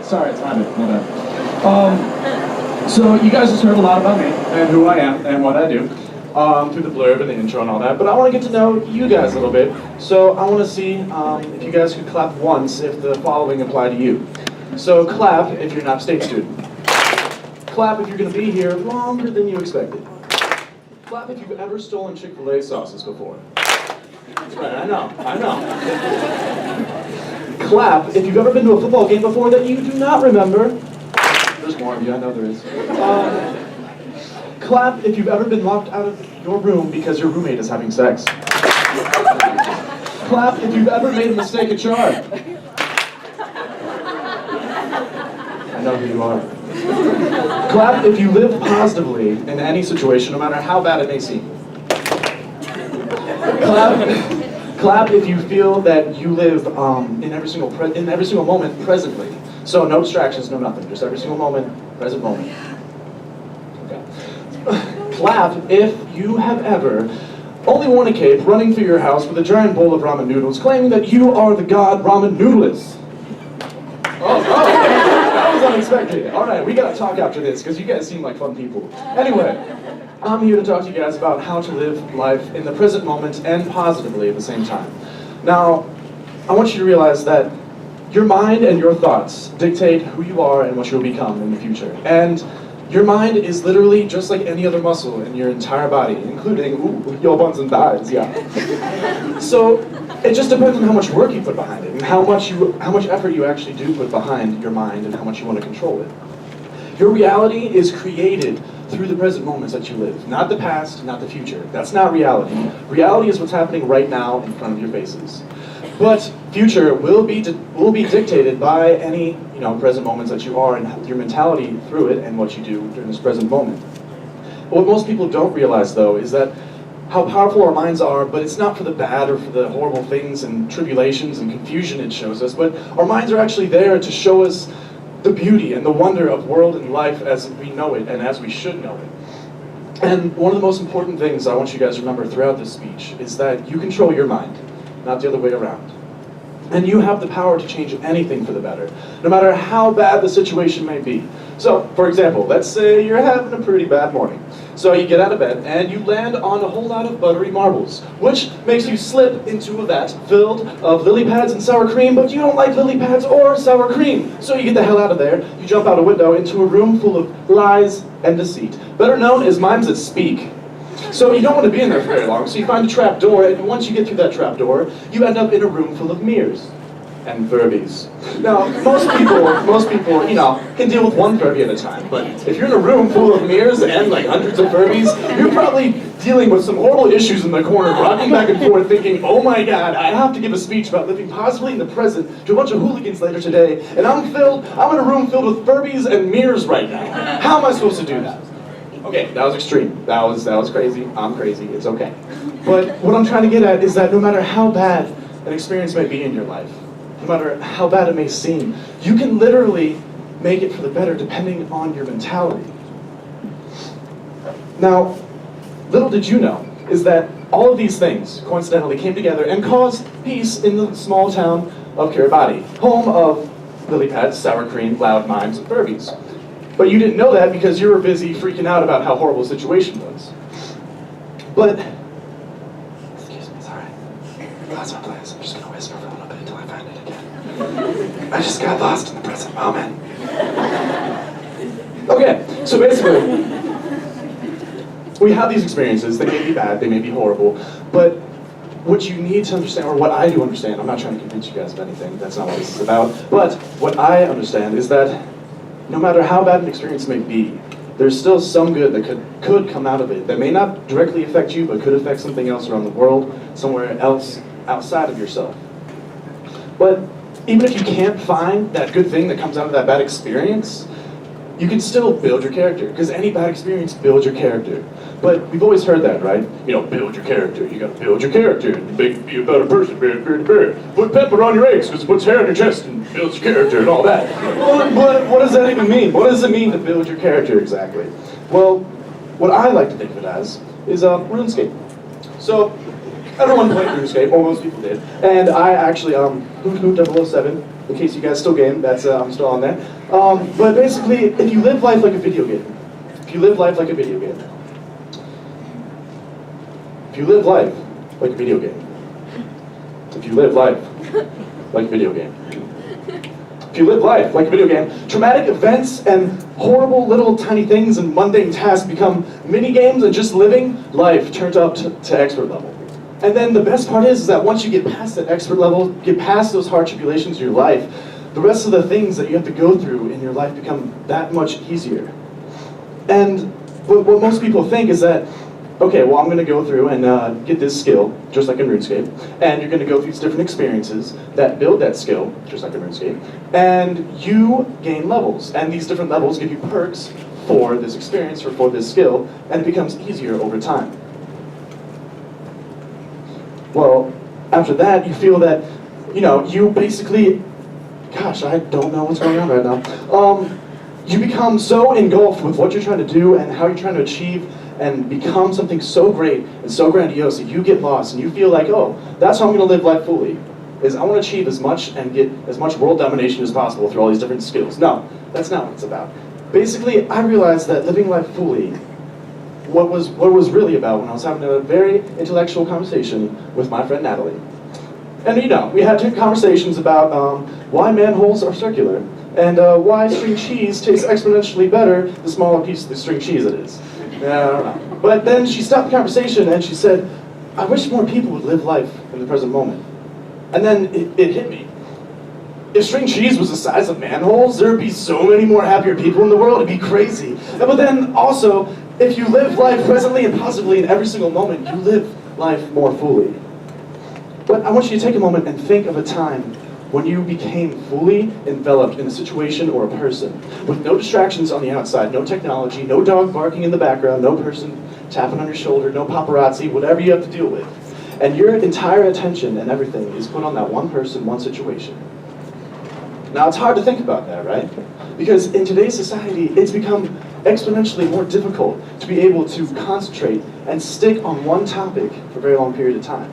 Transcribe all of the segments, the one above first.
Sorry, it's my bad. So you guys just heard a lot about me and who I am and what I do through the blurb and the intro and all that. But I want to get to know you guys a little bit. So I want to see if you guys could clap once if the following apply to you. So clap if you're not a state student. Clap if you're going to be here longer than you expected. Clap if you've ever stolen Chick-fil-A sauces before. That's right, I know. Clap if you've ever been to a football game before that you do not remember. There's more of you, I know there is. Clap if you've ever been locked out of your room because your roommate is having sex. Clap if you've ever made a mistake at chart. I know who you are. Clap if you live positively in any situation, no matter how bad it may seem. Clap if you feel that you live in every single moment presently. So no distractions, no nothing. Just every single moment, present moment. Okay. Clap if you have ever only worn a cape, running through your house with a giant bowl of ramen noodles, claiming that you are the god ramen noodless. Oh, that was unexpected. All right, we gotta talk after this because you guys seem like fun people. Anyway. I'm here to talk to you guys about how to live life in the present moment and positively at the same time. Now, I want you to realize that your mind and your thoughts dictate who you are and what you'll become in the future. And your mind is literally just like any other muscle in your entire body, including your buns and thighs, yeah. So it just depends on how much work you put behind it and how much effort you actually do put behind your mind and how much you want to control it. Your reality is created through the present moments that you live. Not the past, not the future. That's not reality. Reality is what's happening right now in front of your faces. But future will be dictated by any present moments that you are and your mentality through it and what you do during this present moment. What most people don't realize though is that how powerful our minds are, but it's not for the bad or for the horrible things and tribulations and confusion it shows us, but our minds are actually there to show us the beauty and the wonder of world and life as we know it and as we should know it. And one of the most important things I want you guys to remember throughout this speech is that you control your mind, not the other way around. And you have the power to change anything for the better, no matter how bad the situation may be. So, for example, let's say you're having a pretty bad morning. So you get out of bed and you land on a whole lot of buttery marbles, which makes you slip into a vat filled of lily pads and sour cream, but you don't like lily pads or sour cream. So you get the hell out of there, you jump out a window into a room full of lies and deceit, better known as mimes that speak. So you don't want to be in there for very long, so you find a trap door, and once you get through that trap door, you end up in a room full of mirrors and Furbies. Now, most people, can deal with one Furby at a time, but if you're in a room full of mirrors and like hundreds of Furbies, you're probably dealing with some horrible issues in the corner, rocking back and forth thinking, oh my god, I have to give a speech about living positively in the present to a bunch of hooligans later today, and I'm in a room filled with Furbies and mirrors right now. How am I supposed to do that? Okay, that was extreme. That was crazy. I'm crazy. It's okay. But what I'm trying to get at is that no matter how bad an experience may be in your life, no matter how bad it may seem, you can literally make it for the better depending on your mentality. Now, little did you know is that all of these things coincidentally came together and caused peace in the small town of Kiribati, home of lily pads, sour cream, loud mimes, and Furbies. But you didn't know that because you were busy freaking out about how horrible the situation was. But, excuse me, it's alright. Lots of plans. I'm just gonna whisper for a little bit until I find it again. I just got lost in the present moment. Okay, so basically, we have these experiences. They may be bad, they may be horrible, but what you need to understand, or what I do understand, I'm not trying to convince you guys of anything, that's not what this is about, but what I understand is that no matter how bad an experience may be, there's still some good that could come out of it that may not directly affect you, but could affect something else around the world, somewhere else outside of yourself. But even if you can't find that good thing that comes out of that bad experience, you can still build your character, because any bad experience builds your character. But we've always heard that, right? Build your character. You gotta build your character. Be a better person. Put pepper on your eggs, because it puts hair on your chest and builds your character and all that. But what does that even mean? What does it mean to build your character exactly? Well, what I like to think of it as is RuneScape. So, everyone played RuneScape, or most people did. And I actually, 007, in case you guys still game, that's I'm still on there. But basically, if you live life like a video game, if you live life like a video game, if you live life like a video game, if you live life like a video game, if you live life like a video game, traumatic events and horrible little tiny things and mundane tasks become mini games, and just living life turns up to expert level. And then the best part is that once you get past that expert level, get past those hard tribulations in your life, the rest of the things that you have to go through in your life become that much easier. And what most people think is that, okay, well, I'm going to go through and get this skill, just like in RuneScape, and you're going to go through these different experiences that build that skill, just like in RuneScape, and you gain levels, and these different levels give you perks for this experience or for this skill, and it becomes easier over time. Well, after that, you feel that, you basically, gosh, I don't know what's going on right now. You become so engulfed with what you're trying to do and how you're trying to achieve and become something so great and so grandiose that you get lost and you feel like, oh, that's how I'm going to live life fully, is I want to achieve as much and get as much world domination as possible through all these different skills. No, that's not what it's about. Basically, I realized that living life fully, what was really about when I was having a very intellectual conversation with my friend Natalie. And we had two conversations about why manholes are circular and why string cheese tastes exponentially better the smaller piece of the string cheese it is. I don't know. But then she stopped the conversation and she said, I wish more people would live life in the present moment. And then it hit me. If string cheese was the size of manholes, there would be so many more happier people in the world. It'd be crazy. But then also, if you live life presently and positively in every single moment, you live life more fully. But I want you to take a moment and think of a time when you became fully enveloped in a situation or a person with no distractions on the outside, no technology, no dog barking in the background, no person tapping on your shoulder, no paparazzi, whatever you have to deal with. And your entire attention and everything is put on that one person, one situation. Now, it's hard to think about that, right? Because in today's society, it's become exponentially more difficult to be able to concentrate and stick on one topic for a very long period of time.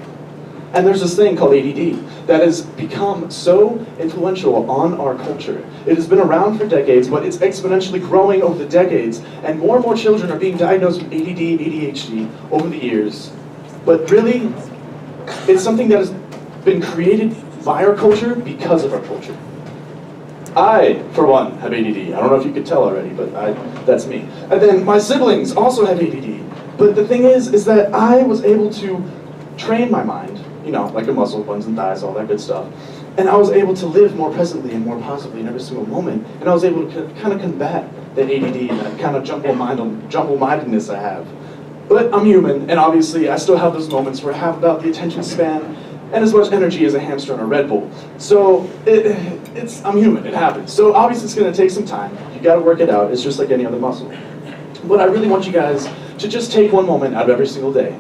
And there's this thing called ADD that has become so influential on our culture. It has been around for decades, but it's exponentially growing over the decades, and more children are being diagnosed with ADD, ADHD over the years. But really, it's something that has been created by our culture because of our culture. I, for one, have ADD. I don't know if you could tell already, but that's me. And then my siblings also have ADD. But the thing is that I was able to train my mind, like a muscle, buns and thighs, all that good stuff. And I was able to live more presently and more positively in every single moment. And I was able to kind of combat that ADD and that kind of jumble-mindedness I have. But I'm human, and obviously I still have those moments where I have about the attention span and as much energy as a hamster on a Red Bull. So I'm human, it happens. So obviously it's gonna take some time. You gotta work it out, it's just like any other muscle. But I really want you guys to just take one moment out of every single day.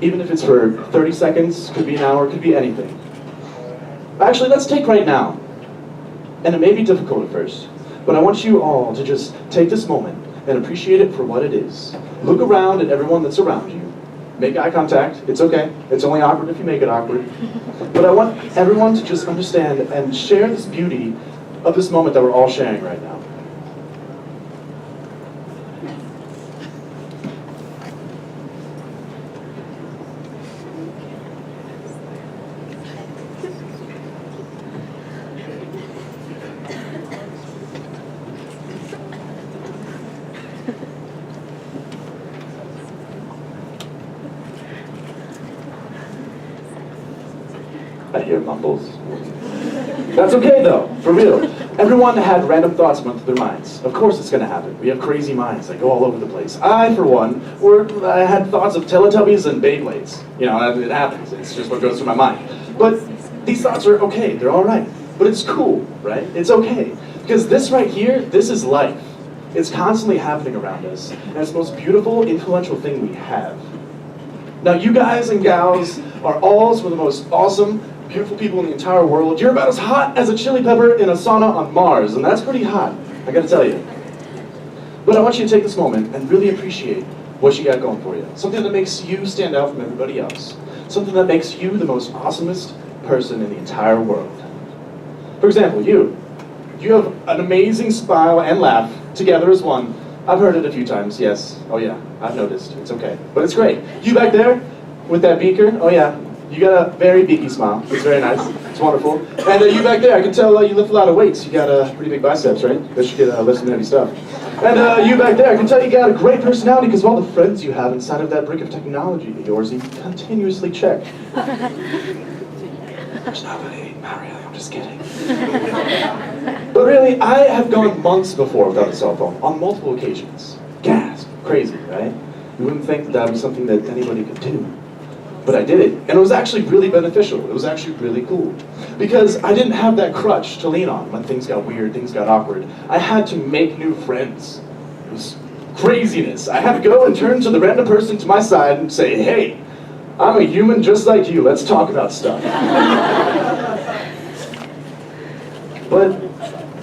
Even if it's for 30 seconds, could be an hour, could be anything. Actually, let's take right now. And it may be difficult at first, but I want you all to just take this moment and appreciate it for what it is. Look around at everyone that's around you. Make eye contact, it's okay. It's only awkward if you make it awkward. But I want everyone to just understand and share this beauty of this moment that we're all sharing right now. I hear mumbles. That's okay though, for real. Everyone had random thoughts run through their minds. Of course it's gonna happen. We have crazy minds that go all over the place. I, for one, I had thoughts of Teletubbies and Beyblades. It happens. It's just what goes through my mind. But these thoughts are okay, they're all right. But it's cool, right? It's okay. Because this right here, this is life. It's constantly happening around us. And it's the most beautiful, influential thing we have. Now you guys and gals are all some of the most awesome, beautiful people in the entire world. You're about as hot as a chili pepper in a sauna on Mars, and that's pretty hot, I gotta tell you. But I want you to take this moment and really appreciate what you got going for you. Something that makes you stand out from everybody else. Something that makes you the most awesomest person in the entire world. For example, you have an amazing smile and laugh together as one. I've heard it a few times, yes. Oh yeah, I've noticed. It's okay. But it's great. You back there with that beaker, oh yeah, you got a very beaky smile. It's very nice. It's wonderful. And you back there, I can tell you lift a lot of weights. You got pretty big biceps, right? Bet you could lift some heavy stuff. And you back there, I can tell you got a great personality because of all the friends you have inside of that brick of technology of yours you continuously check. There's nobody, not really, I'm just kidding. But really, I have gone months before without a cell phone, on multiple occasions. Gasp, crazy, right? You wouldn't think that was something that anybody could do. But I did it, and it was actually really beneficial. It was actually really cool. Because I didn't have that crutch to lean on when things got weird, things got awkward. I had to make new friends. It was craziness. I had to go and turn to the random person to my side and say, hey, I'm a human just like you, let's talk about stuff. But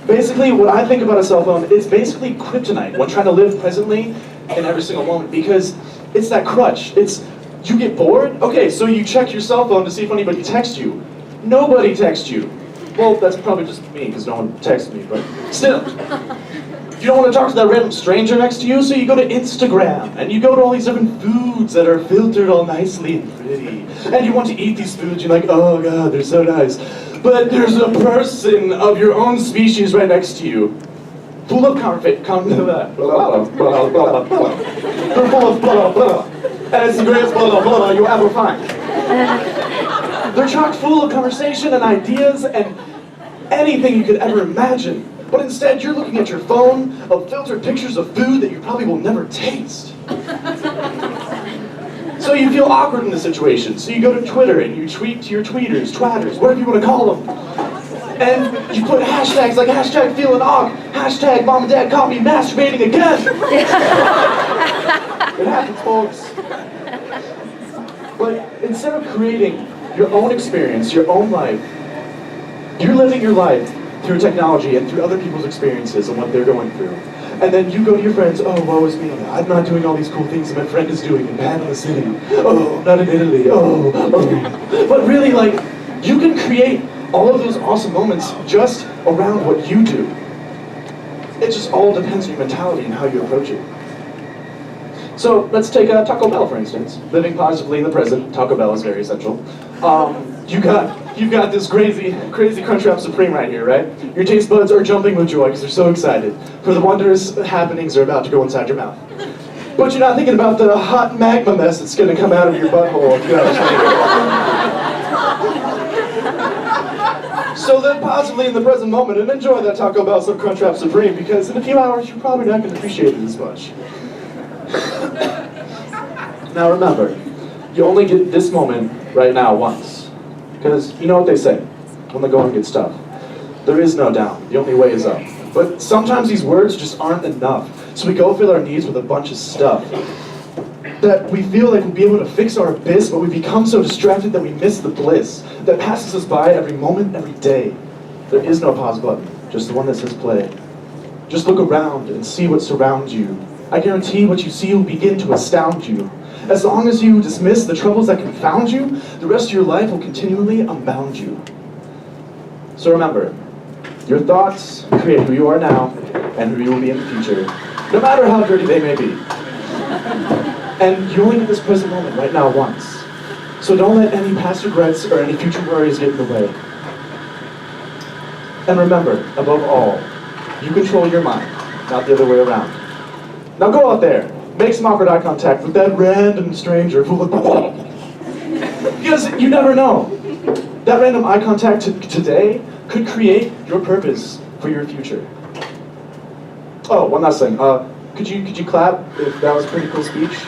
basically, what I think about a cell phone is basically kryptonite when trying to live presently in every single moment, because it's that crutch. You get bored? Okay, so you check your cell phone to see if anybody texts you. Nobody texts you. Well, that's probably just me, because no one texts me, but still. You don't want to talk to that random stranger next to you, so you go to Instagram, and you go to all these different foods that are filtered all nicely and pretty. And you want to eat these foods, you're like, oh god, they're so nice. But there's a person of your own species right next to you, full of and it's the greatest you'll ever find. They're chock full of conversation and ideas and anything you could ever imagine. But instead, you're looking at your phone of filtered pictures of food that you probably will never taste. So you feel awkward in the situation. So you go to Twitter and you tweet to your tweeters, twatters, whatever you want to call them. And you put hashtags like hashtag feeling awk, hashtag mom and dad caught me masturbating again. It happens, folks. But instead of creating your own experience, your own life, you're living your life through technology and through other people's experiences and what they're going through. And then you go to your friends, oh, woe is me, I'm not doing all these cool things that my friend is doing in Panama City. Oh, not in Italy, oh. But really, like, you can create all of those awesome moments just around what you do. It just all depends on your mentality and how you approach it. So let's take Taco Bell, for instance. Living positively in the present, Taco Bell is very essential. You've got this crazy Crunchwrap Supreme right here, right? Your taste buds are jumping with joy because they're so excited for the wondrous happenings that are about to go inside your mouth. But you're not thinking about the hot magma mess that's going to come out of your butthole if you have a So live positively in the present moment and enjoy that Taco Bell Crunchwrap Supreme, because in a few hours you're probably not going to appreciate it as much. Now remember, you only get this moment right now once. Because you know what they say, when the going gets tough. There is no down, the only way is up. But sometimes these words just aren't enough. So we go fill our needs with a bunch of stuff that we feel like we'll be able to fix our abyss, but we become so distracted that we miss the bliss that passes us by every moment, every day. There is no pause button, just the one that says play. Just look around and see what surrounds you. I guarantee what you see will begin to astound you. As long as you dismiss the troubles that confound you, the rest of your life will continually unbound you. So remember, your thoughts create who you are now and who you will be in the future, no matter how dirty they may be. And you only get this present moment right now once. So don't let any past regrets or any future worries get in the way. And remember, above all, you control your mind, not the other way around. Now go out there, make some awkward eye contact with that random stranger who because you never know. That random eye contact today could create your purpose for your future. Oh, one last thing. Could you clap if that was a pretty cool speech?